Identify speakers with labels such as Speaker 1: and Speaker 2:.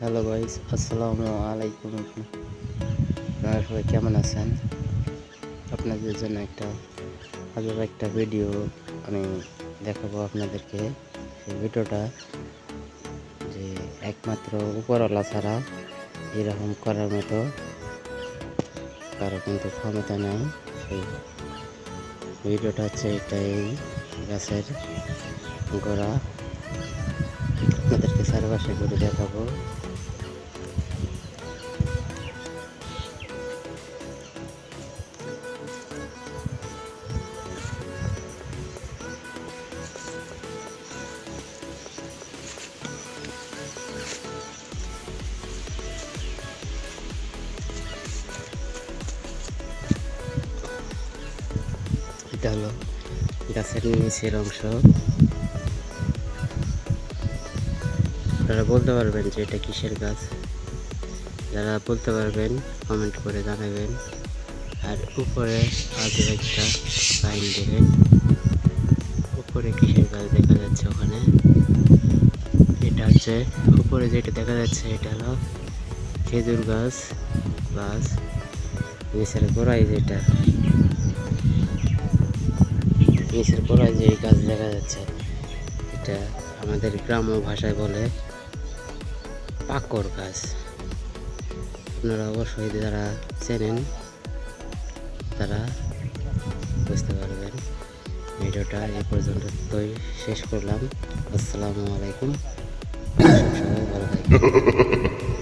Speaker 1: Hello guys, আসসালামু আলাইকুম। আপনারা সবাই কেমন আছেন? আপনাদের জন্য একটা ভিডিও আমি দেখাবো আপনাদেরকে। সেই ভিডিওটা যে একমাত্র উপরওয়ালা ছাড়া এরকম করার মতো কারো কিন্তু ক্ষমতা নাই। সেই ভিডিওটা হচ্ছে এটাই, গাছের গোড়া আপনাদেরকে চারপাশে ঘুরে দেখাবো। এটা হলো গাছের নিচের অংশ। আপনারা বলতে পারবেন যে এটা কিসের গাছ? যারা বলতে পারবেন কমেন্ট করে জানাবেন। আর উপরে আজও একটা সাইন দেবেন। উপরে কিসের গাছ দেখা যাচ্ছে ওখানে? এটা হচ্ছে উপরে যেটা দেখা যাচ্ছে এটা হলো খেজুর গাছ। প্লাস নিচের গোড়ায় যে গাছ দেখা যাচ্ছে, এটা আমাদের গ্রাম্য ভাষায় বলে পাকর গাছ। আপনারা অবশ্যই যারা চেনেন তারা বুঝতে পারবেন। ভিডিওটা এই পর্যন্তই শেষ করলাম। আসসালামু আলাইকুম। সবাই ভালো থাকবেন।